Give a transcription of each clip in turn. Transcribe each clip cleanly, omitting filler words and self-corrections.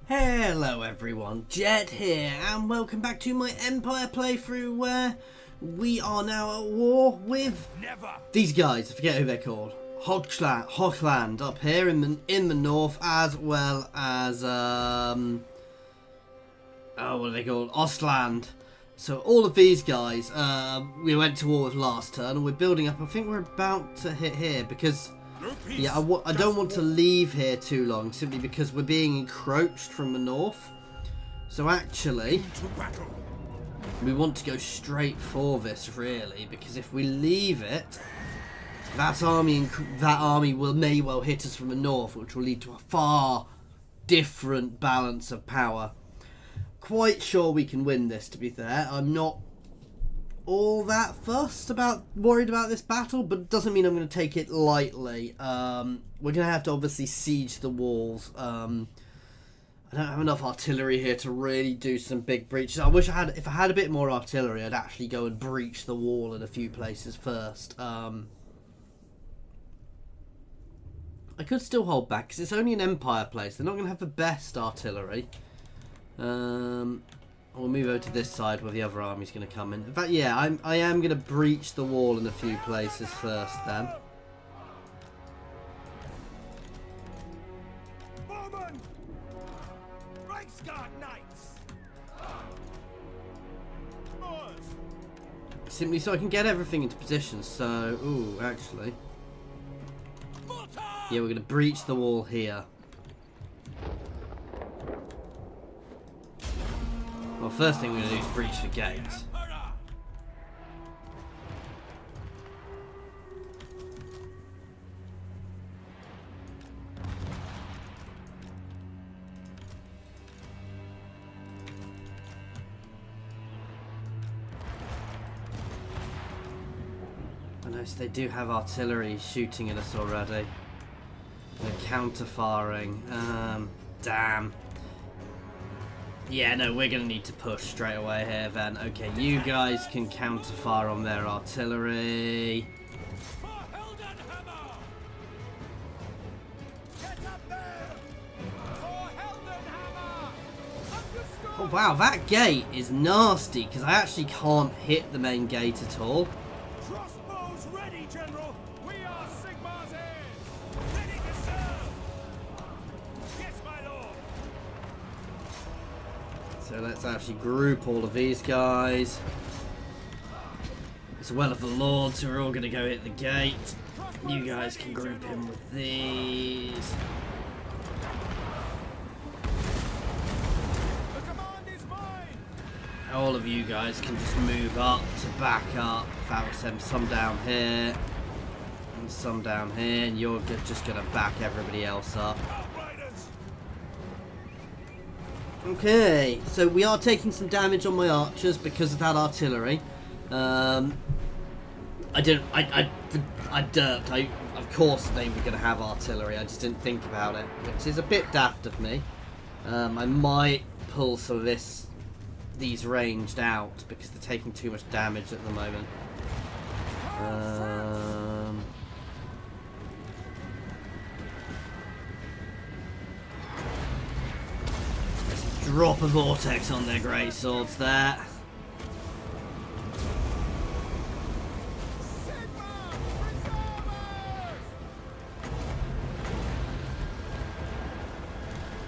Hello everyone, Jet here, and welcome back to my Empire playthrough where we are now at war with these guys. I forget who they're called. Hochland up here in the north, as well as what are they called? Ostland. So all of these guys we went to war with last turn, and we're building up. I think we're about to hit here because yeah, I don't want to leave here too long, simply because we're being encroached from the north. So actually, we want to go straight for this, really, because if we leave it, that army may well hit us from the north, which will lead to a far different balance of power. Quite sure we can win this, to be fair. I'm not all that worried about this battle, but it doesn't mean I'm going to take it lightly. We're going to have to obviously siege the walls. I don't have enough artillery here to really do some big breaches. I wish if I had a bit more artillery, I'd actually go and breach the wall in a few places first. I could still hold back because it's only an Empire place. They're not going to have the best artillery. We'll move over to this side where the other army's going to come in. In fact, yeah, I am going to breach the wall in a few places first then. Simply so I can get everything into position. So, ooh, actually. Yeah, we're going to breach the wall here. Well, first thing we're going to do is breach the gates. I noticed they do have artillery shooting at us already. They're counter-firing. Damn. Yeah, no, we're going to need to push straight away here then. Okay, you guys can counter-fire on their artillery. Oh wow, that gate is nasty because I actually can't hit the main gate at all. Crossbows ready, General. We are Sigmar's heirs. Ready to serve. Yes, my lord. So let's actually group all of these guys, as well as the lords who are all going to go hit the gate. You guys can group in with these. The command is mine. All of you guys can just move up to back up. That will send some down here and some down here, and you're just going to back everybody else up. Okay, so we are taking some damage on my archers because of that artillery. I derped. Of course they were going to have artillery. I just didn't think about it, which is a bit daft of me. I might pull some of these ranged out because they're taking too much damage at the moment. Drop a vortex on their great swords there.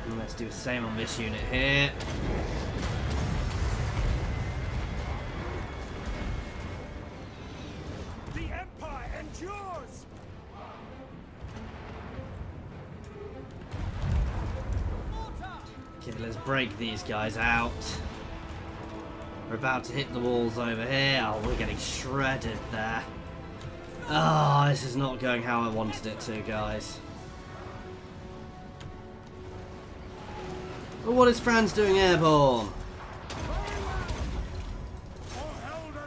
And let's do the same on this unit here. The Empire endures. Okay, let's break these guys out. We're about to hit the walls over here. Oh, we're getting shredded there. Oh, this is not going how I wanted it to, guys. Well, what is France doing airborne?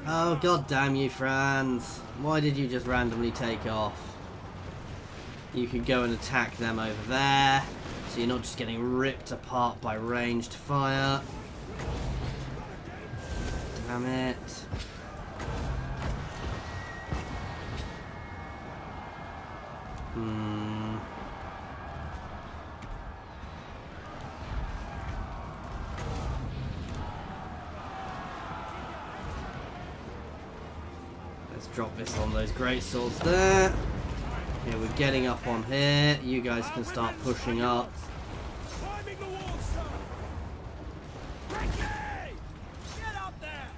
Oh, god damn you, France. Why did you just randomly take off? You could go and attack them over there, so you're not just getting ripped apart by ranged fire. Damn it. Let's drop this on those great swords there. Okay, we're getting up on here. You guys can start pushing up. Climbing the wall, sir! Ricky! Get up there!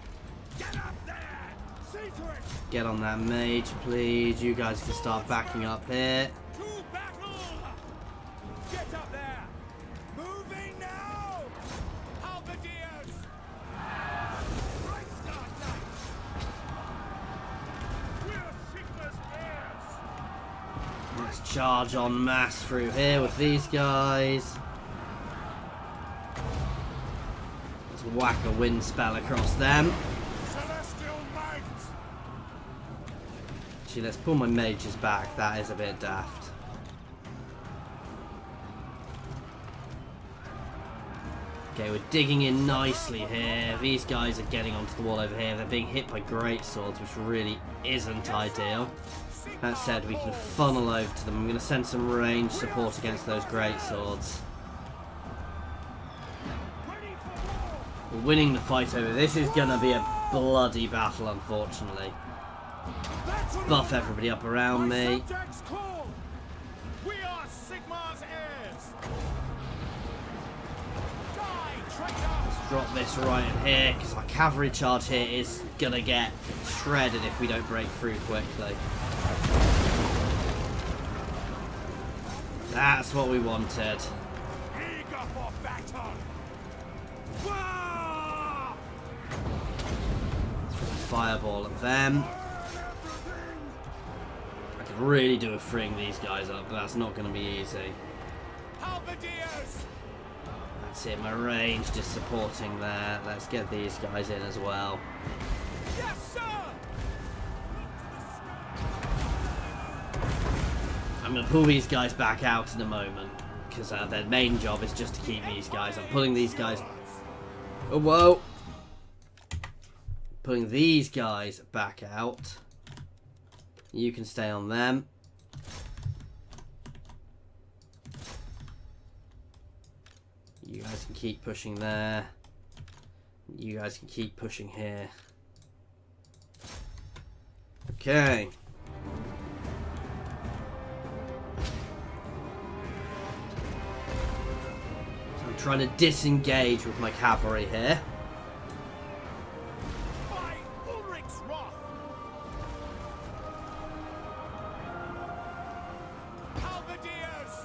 Get up there! See to it! Get on that mage, please. You guys can start backing up here. To battle! Get up there! Moving now! Halberdiers! Right start, knight! We're Sigma's heirs! Let's charge en masse through here with these guys. Let's whack a wind spell across them. Celestial might! Actually, let's pull my mages back. That is a bit daft. Okay, we're digging in nicely here. These guys are getting onto the wall over here. They're being hit by great swords, which really isn't ideal. That said, we can funnel over to them. I'm going to send some range support against those great swords. We're winning the fight over. This is going to be a bloody battle, unfortunately. Buff everybody up around me. Subjects call! We are Sigma's heirs! Die, traitor! Drop this right in here, because our cavalry charge here is going to get shredded if we don't break through quickly. That's what we wanted. Eager for battle! Wah! Fireball at them. I could really do a freeing these guys up, but that's not going to be easy. Halberdiers! That's it, my range just supporting there. Let's get these guys in as well. Yes, sir! I'm going to pull these guys back out in a moment, because their main job is just to keep these guys. I'm pulling these guys... Oh, whoa! Pulling these guys back out. You can stay on them. You guys can keep pushing there. You guys can keep pushing here. Okay. So I'm trying to disengage with my cavalry here. By Ulrich's wrath! Halberdiers!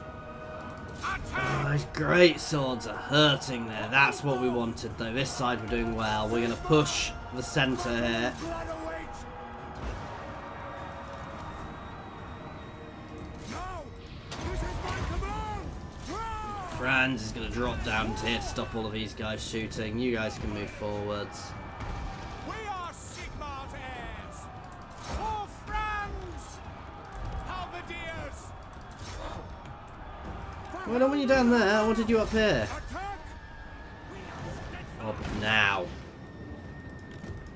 Attack! Those great swords are hurting there. That's what we wanted though. This side we're doing well. We're going to push the centre here. Blood awaits! No! This is my command! Run! Franz is going to drop down to here to stop all of these guys shooting. You guys can move forwards. We are Sigma's heirs! For Franz! Halberdiers! Well, when you're down there, I wanted you up here. Attack! Oh, but now.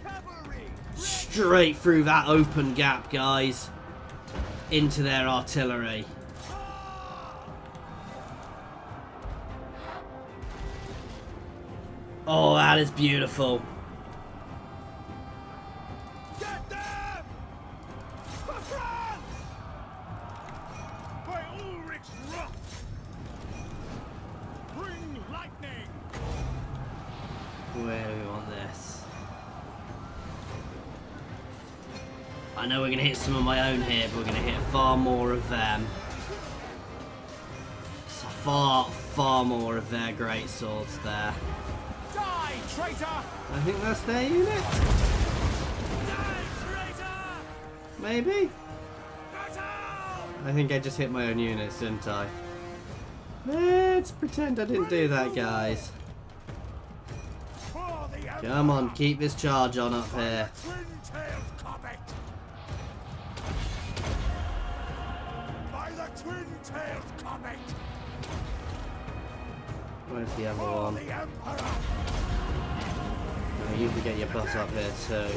Cavalry! Straight through that open gap, guys. Into their artillery. Oh, that is beautiful. Get them! For France! By Ulrich's wrath! Bring lightning! Where do we want this? I know we're going to hit some of my own here, but we're going to hit far more of them. So far more of their great swords there. Die, traitor! I think that's their unit. Die, traitor! Maybe? Battle! I think I just hit my own units, didn't I? Let's pretend I didn't do that, guys. For the Come on, keep this charge on up here. twin-tailed comet! By the twin-tailed comet! Where's the other For one? the Emperor! Oh, you can get your butt up here too.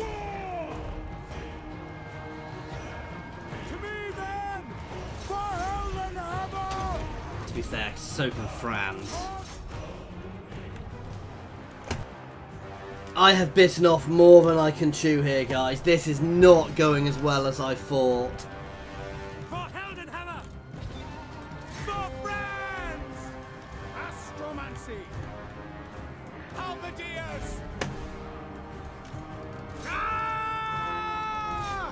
To me then! For Heldenhammer! To be fair, so can Franz. I have bitten off more than I can chew here, guys. This is not going as well as I thought. For Heldenhammer! For France! Astromancy! Halberdiers! Ah!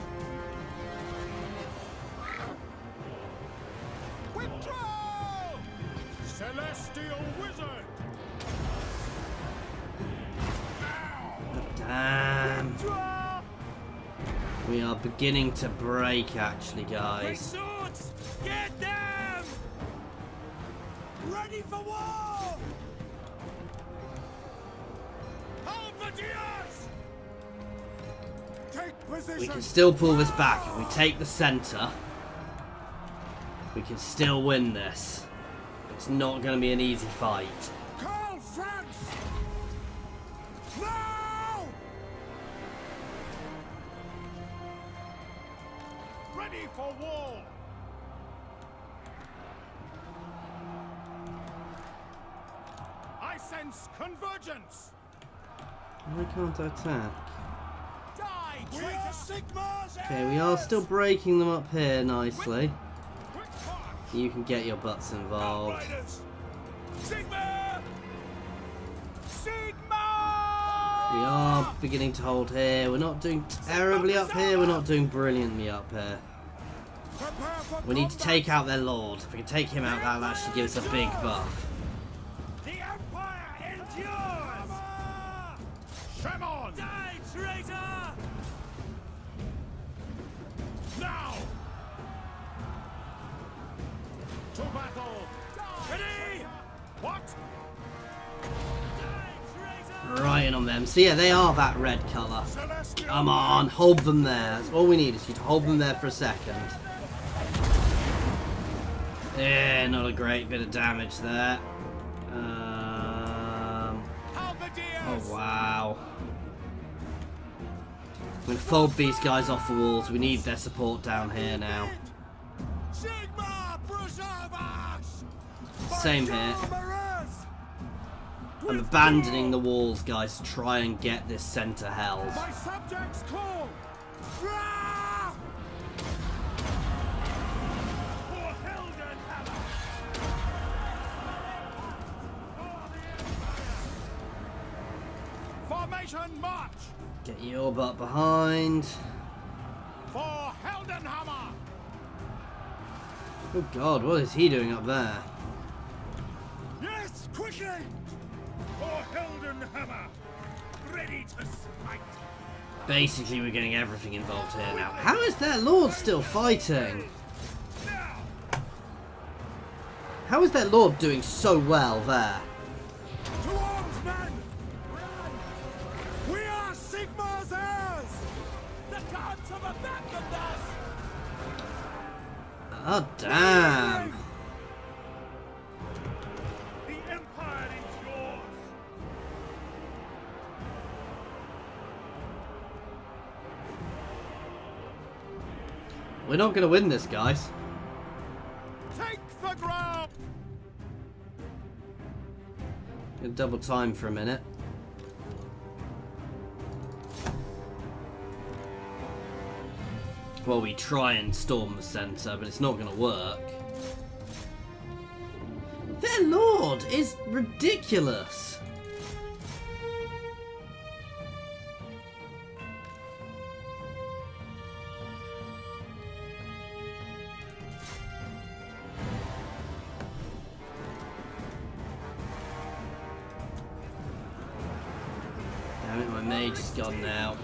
Withdraw! Celestial Wizard! Damn. We are beginning to break, actually, Big guys. swords! Get them! Ready for war! Halberdiers! Take position! We can still pull this back. If we take the center, we can still win this. It's not going to be an easy fight. Call France! Now! Ready for war! I sense convergence! Why can't I attack? Die, traitor Sigma's Okay, we are still breaking them up here nicely. Quick march! You can get your butts involved. Outriders! Sigma! Sigma! We are beginning to hold here. We're not doing terribly up here. We're not doing brilliantly up here. Prepare for We need to combat! take out their lord. If we can take him out, that'll actually give us a big buff. The Empire endures! Shemon! Die, traitor! Now! To battle! Ready! What? Die, traitor! Right in on them. So yeah, they are that red colour. Celestial Come on, hold them there. That's all we need is you to hold them there for a second. Yeah, not a great bit of damage there. Halberdiers! Oh wow. I'm going to fold these guys off the walls. We need their support down here now. Sigma, preserve us! Same here. I'm abandoning the walls, guys, to try and get this centre held. My subjects call! Rah! For Heldenhammer! Formation march! Get your butt behind. For Heldenhammer! Oh god, what is he doing up there? Yes, quickly! For Heldenhammer! Ready to smite! Basically, we're getting everything involved here now. How is their lord still fighting? Now! How is their lord doing so well there? To arms, men! We are Sigma's heirs! The gods have abandoned us! Oh damn. The Empire is yours! We're not going to win this, guys. Take the ground! Gonna double time for a minute. Well, we try and storm the centre, but it's not going to work. Their lord is ridiculous. Damn it, my mage is gone now.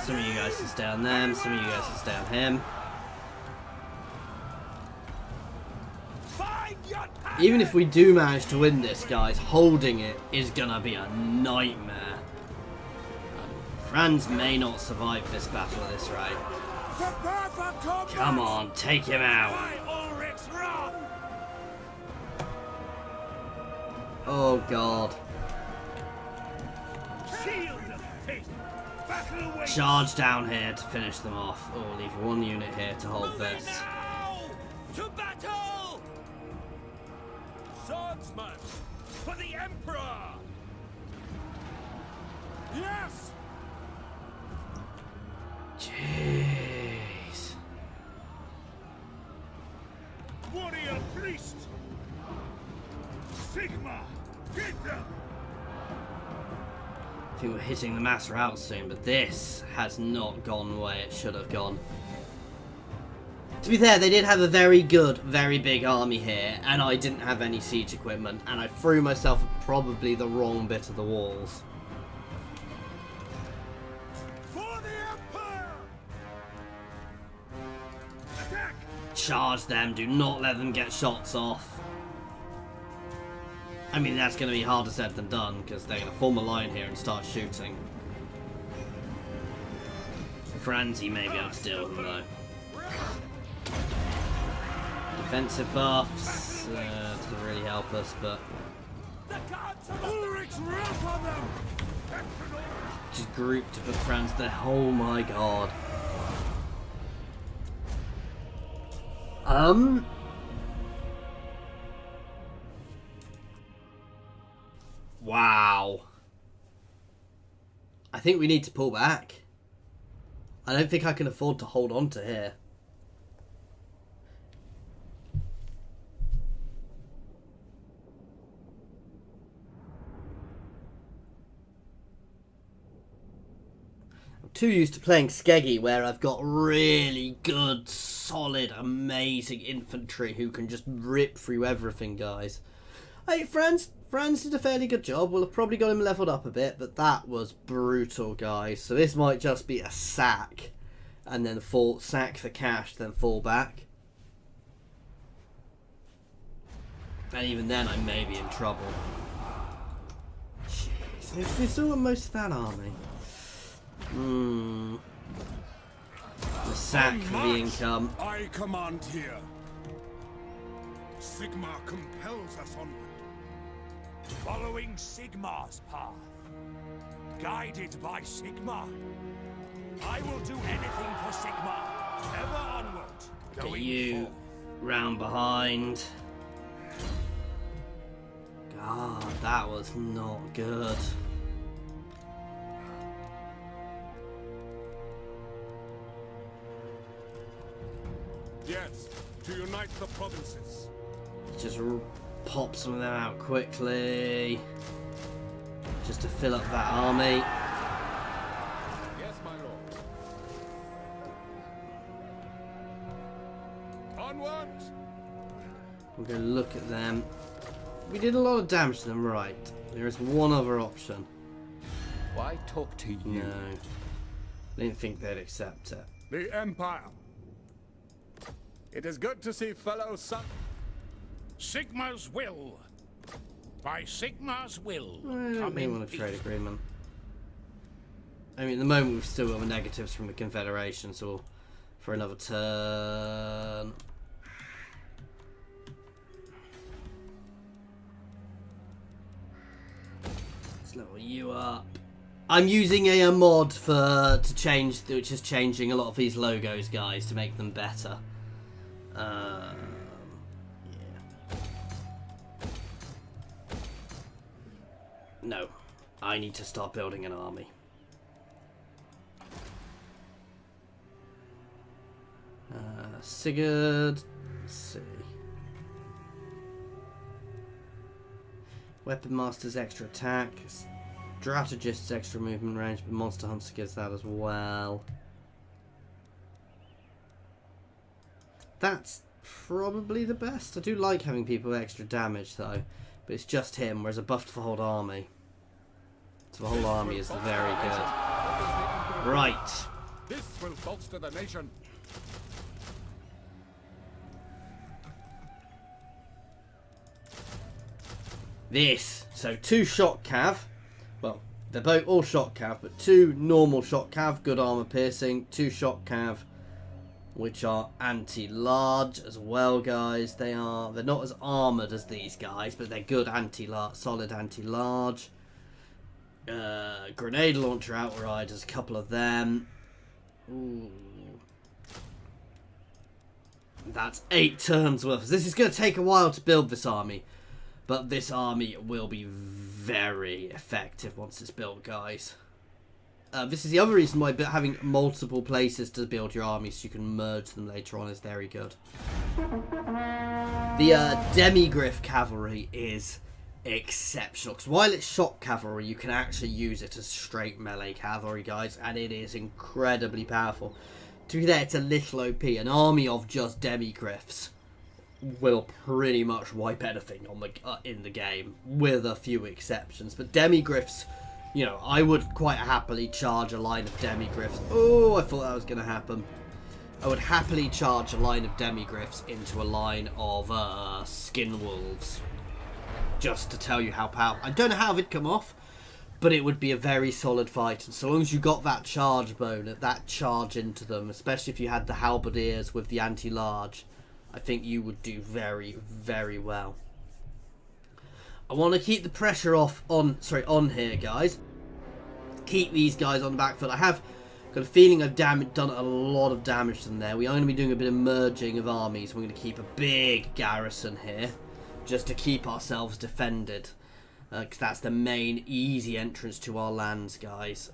Some of you guys can stay on them, some of you guys can stay on him. Even if we do manage to win this, guys, holding it is gonna be a nightmare. Franz may not survive this battle at this rate. Come on, take him out. Oh god. Charge down here to finish them off. Oh, leave one unit here to hold this. To battle! swordsman! For the Emperor! Yes! Jeez. Warrior priest! Sigma! Hit them! I think we're hitting the master out soon, but this has not gone the way it should have gone. To be fair, they did have a very good, very big army here, and I didn't have any siege equipment, and I threw myself at probably the wrong bit of the walls. For the Empire! Attack! Charge them, do not let them get shots off. I mean, that's going to be harder said than done, because they're going to form a line here and start shooting. Franzi may be able to deal with them, though. Defensive buffs doesn't really help us, but Ulrich's wrath on them! just group to put Franz there. Oh my god. Wow. I think we need to pull back. I don't think I can afford to hold on to here. Too used to playing Skeggy, where I've got really good, solid, amazing infantry who can just rip through everything, guys. Hey, Franz did a fairly good job. We'll have probably got him leveled up a bit, but that was brutal, guys. So this might just be a sack, and then sack for cash, then fall back. And even then, I may be in trouble. Jeez, they still got most of that army. The sack for the income. I command here. Sigma compels us onward. Following Sigma's path. Guided by Sigma. I will do anything for Sigma. Ever onward. Get you round behind. God, that was not good. Yes, to unite the provinces. Just pop some of them out quickly. Just to fill up that army. Yes, my lord. Onward! We're going to look at them. We did a lot of damage to them, right. There is one other option. Why talk to you? No. I didn't think they'd accept it. The Empire. It is good to see fellow son. Sigma's will. By Sigma's will. I don't really want a trade agreement. I mean, at the moment we've still got the negatives from the Confederation, so for another turn. Let's level you up. I'm using a mod to change, which is changing a lot of these logos, guys, to make them better. Yeah. No, I need to start building an army. Sigurd, let's see. Weapon Master's extra attack. Strategist's extra movement range, but Monster Hunter gives that as well. That's probably the best. I do like having people with extra damage though, but it's just him, whereas a buffed for whole army. So the whole army is very good. Right. This will bolster the nation. This. So 2 shot cav. Well, they're both all shot cav, but 2 normal shot cav, good armor piercing. 2 shot cav, which are anti-large as well, guys. They're not as armored as these guys, but they're good anti-large, solid anti-large. Grenade launcher outriders, a couple of them. Ooh. That's 8 turns worth. This is going to take a while to build this army, But this army will be very effective once it's built, guys. This is the other reason why having multiple places to build your armies so you can merge them later on is very good. The Demigriff cavalry is exceptional, because while it's shock cavalry, you can actually use it as straight melee cavalry, guys, and it is incredibly powerful. To be fair, it's a little OP. An army of just Demigriffs will pretty much wipe anything on the in the game, with a few exceptions. But Demigriffs, you know, I would quite happily charge a line of Demigriffs. Oh, I thought that was going to happen. I would happily charge a line of Demigriffs into a line of Skin Wolves. Just to tell you how powerful. I don't know how it'd come off, but it would be a very solid fight. And so long as you got that charge bone, that charge into them, especially if you had the halberdiers with the anti-large, I think you would do very, very well. I want to keep the pressure on here, guys. Keep these guys on the back foot. I have got a feeling I've done a lot of damage to them there. We are going to be doing a bit of merging of armies. We're going to keep a big garrison here, just to keep ourselves defended. Because that's the main easy entrance to our lands, guys.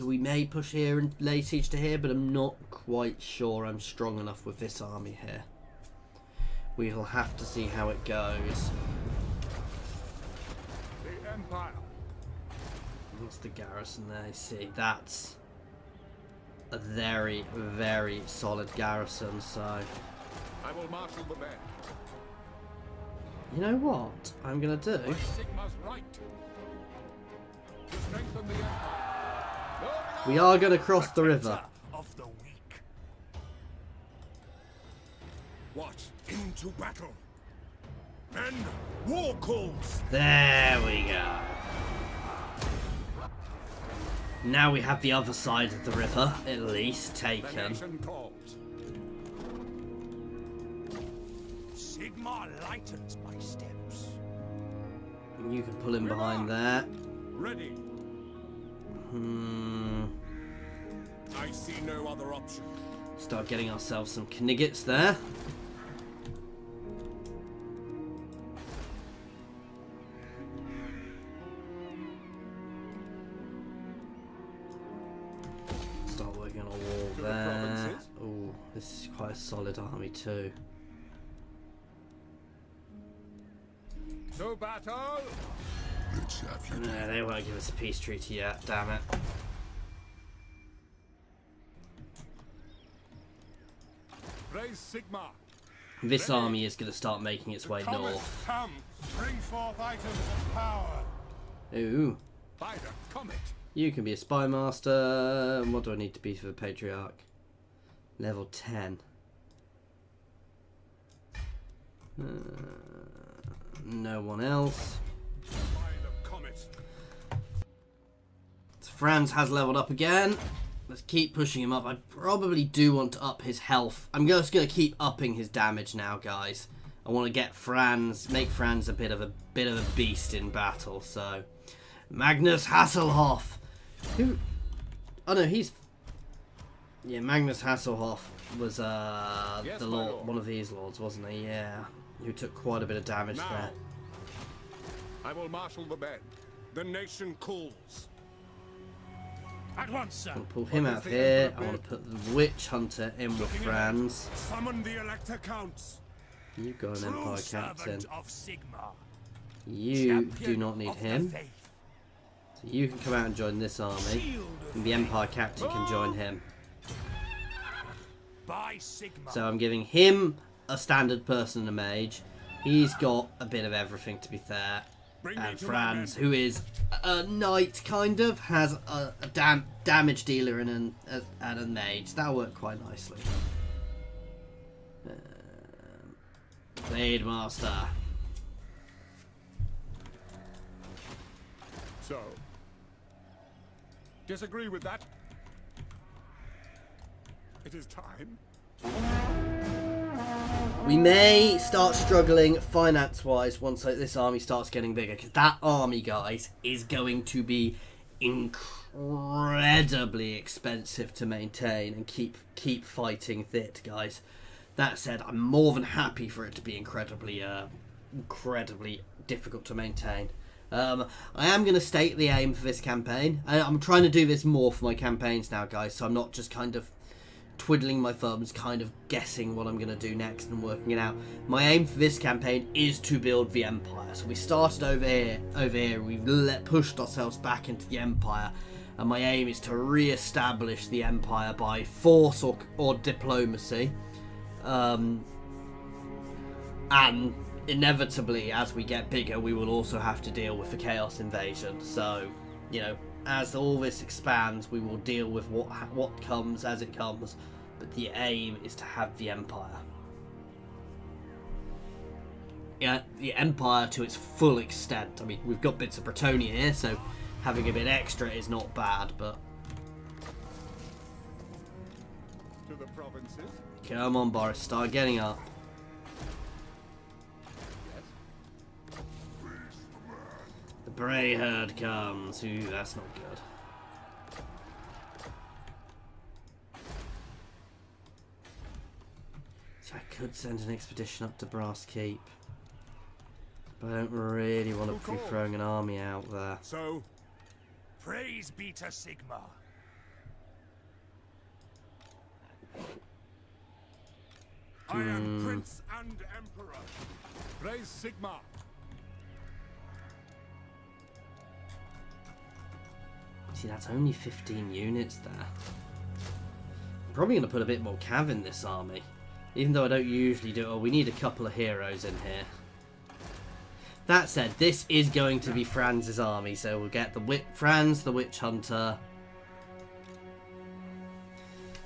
We may push here and lay siege to here, but I'm not quite sure I'm strong enough with this army here. We'll have to see how it goes. The Empire. What's the garrison there? See, that's a very, very solid garrison, so... I will marshal the men. You know what I'm going to do? Sigma's right. To strengthen the Empire. We are going to cross the river. Of the weak. What? Into battle. Men, war calls. There we go. Now we have the other side of the river, at least, taken. The nation calls. Sigmar lightens my steps. You can pull him behind there. Ready. I see no other option. Start getting ourselves some Kniggets there. Start working on a wall there. Oh, this is quite a solid army too. To battle! No, they won't give us a peace treaty yet, damn it. Raise Sigmar. This army is going to start making its way north. Come, bring forth items of power. Ooh. By the comet. You can be a spy master. What do I need to be for the patriarch? Level 10. No one else. By the comet. Franz has leveled up again. Let's keep pushing him up. I probably do want to up his health. I'm just going to keep upping his damage now, guys. I want to get Franz, make Franz a bit of a beast in battle. So, Magnus Hasselhoff. Who? Oh no, he's. Yeah, Magnus Hasselhoff was Yes, the lord, one of these lords, wasn't he? Yeah, who took quite a bit of damage Now, there. I will marshal the men. The nation calls. At once, sir. I'm going to pull him out of here. I want to put the Witch Hunter in with Franz. Summon the Elector Counts. You got an Empire Captain. Of Sigmar. You do not need him. So you can come out and join this army. And the Empire Captain can join him. By Sigmar. So I'm giving him a standard person and a mage. He's got a bit of everything, to be fair. And Franz, who is a knight, kind of, has a damage dealer and a mage. That'll work quite nicely. Blade Master. So, disagree with that? It is time. We may start struggling finance-wise once this army starts getting bigger, because that army, guys, is going to be incredibly expensive to maintain and keep fighting with it, guys. That said, I'm more than happy for it to be incredibly incredibly difficult to maintain. I am going to state the aim for this campaign. I'm trying to do this more for my campaigns now, guys, so I'm not just kind of twiddling my thumbs, kind of guessing what I'm going to do next and working it out. My aim for this campaign is to build the Empire. So we started over here, we've pushed ourselves back into the Empire, and my aim is to re-establish the Empire by force or diplomacy. And inevitably, as we get bigger, we will also have to deal with the Chaos Invasion. So, you know, as all this expands, we will deal with what comes as it comes. But the aim is to have the Empire. Yeah, the Empire to its full extent. I mean, we've got bits of Bretonia here, so having a bit extra is not bad, but... To the provinces. Come on, Boris, start getting up. The Bray herd comes. Ooh, that's not good. So I could send an expedition up to Brass Keep, but I don't really want to be throwing an army out there. So, praise be to Sigmar. I am Prince and Emperor. Praise Sigmar. See, that's only 15 units there. I'm probably going to put a bit more cav in this army, even though I don't usually do it. Oh, we need a couple of heroes in here. That said, this is going to be Franz's army, so we'll get the Franz, the Witch Hunter,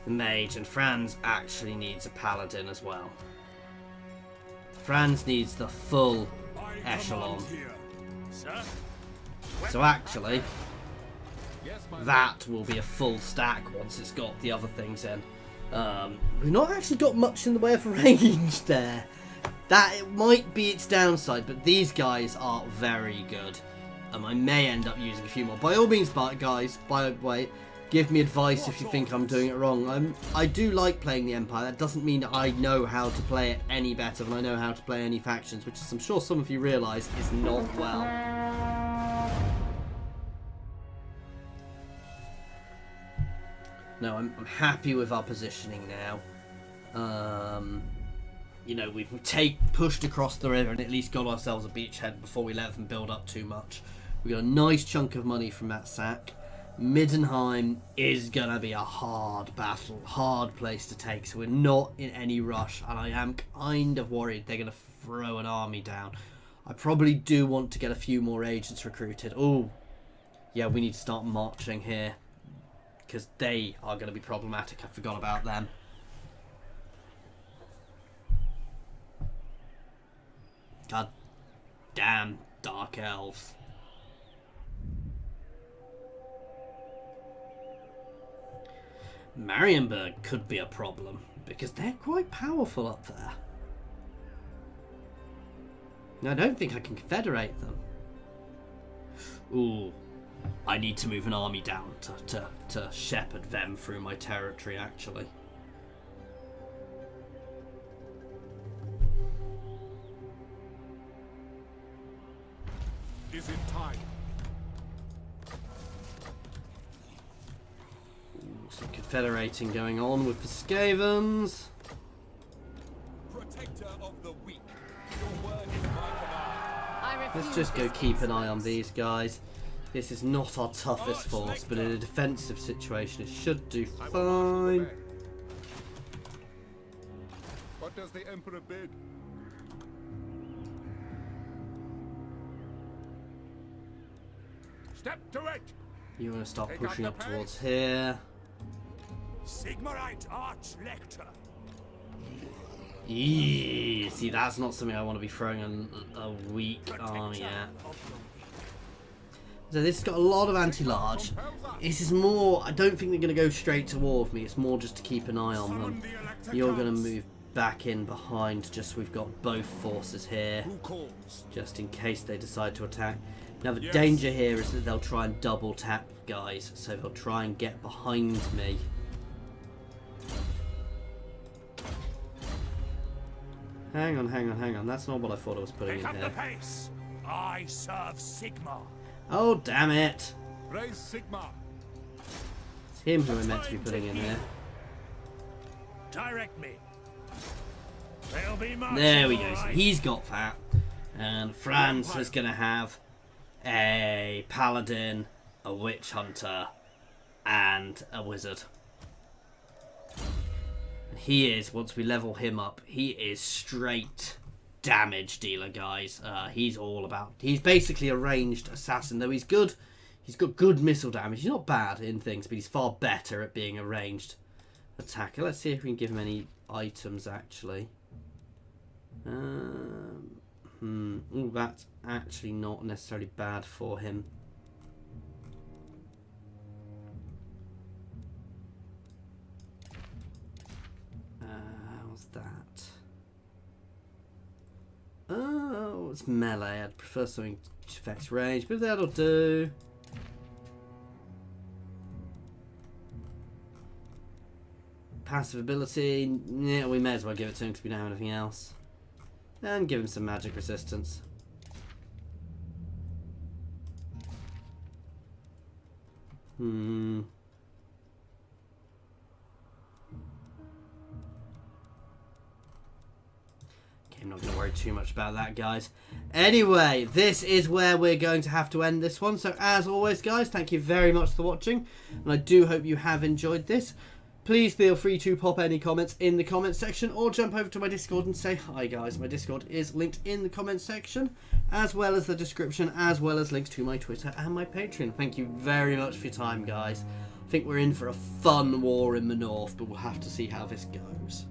the Mage, and Franz actually needs a Paladin as well. Franz needs the full echelon. So actually, that will be a full stack once it's got the other things in. We've not actually got much in the way of range there. That it might be its downside, but these guys are very good. I may end up using a few more. By all means, guys, by the way, give me advice if you think I'm doing it wrong. I do like playing the Empire. That doesn't mean that I know how to play it any better than I know how to play any factions, which is, I'm sure some of you realise, is not well. No, I'm happy with our positioning now. You know, we've pushed across the river and at least got ourselves a beachhead before we let them build up too much. We got a nice chunk of money from that sack. Middenheim is going to be a hard battle, hard place to take, so we're not in any rush, and I am kind of worried they're going to throw an army down. I probably do want to get a few more agents recruited. Oh, yeah, we need to start marching here, because they are going to be problematic. I forgot about them. God damn Dark Elves. Marienburg could be a problem, because they're quite powerful up there. I don't think I can confederate them. Ooh, I need to move an army down to shepherd them through my territory, actually. Is it time? Some confederating going on with the Skavens. Protector of the weak. Your word is my command. Let's just go keep an eye on these guys. This is not our toughest force, but in a defensive situation it should do fine. What does the Emperor bid? Step to it! You want to start pushing up towards here. Sigmarite Archlector. Eee, see, that's not something I want to be throwing a weak army at. So this has got a lot of anti-large. This is more, I don't think they're going to go straight to war with me. It's more just to keep an eye on them. You're going to move back in behind, just so we've got both forces here, just in case they decide to attack. Now the danger here is that they'll try and double tap, guys, so they'll try and get behind me. Hang on. That's not what I thought I was putting Pick in up the here. pace. I serve Sigmar. Oh, damn it. Raise Sigmar. It's him who I'm meant to be putting in here. Direct me. They'll be marching. There we go. all So right. he's got that. And Franz is going to have a paladin, a witch hunter, and a wizard. And he is, once we level him up, he is straight damage dealer, guys. He's all about... He's basically a ranged assassin, though he's good. He's got good missile damage. He's not bad in things, but he's far better at being a ranged attacker. Let's see if we can give him any items, actually. Ooh, that's actually not necessarily bad for him. What's that? Oh, it's melee. I'd prefer something which affects range, but that'll do. Passive ability, yeah, we may as well give it to him because we don't have anything else. And give him some magic resistance. Okay, I'm not going to worry too much about that, guys. Anyway, this is where we're going to have to end this one. So as always, guys, thank you very much for watching. And I do hope you have enjoyed this. Please feel free to pop any comments in the comments section or jump over to my Discord and say hi, guys. My Discord is linked in the comments section, as well as the description, as well as links to my Twitter and my Patreon. Thank you very much for your time, guys. I think we're in for a fun war in the north, but we'll have to see how this goes.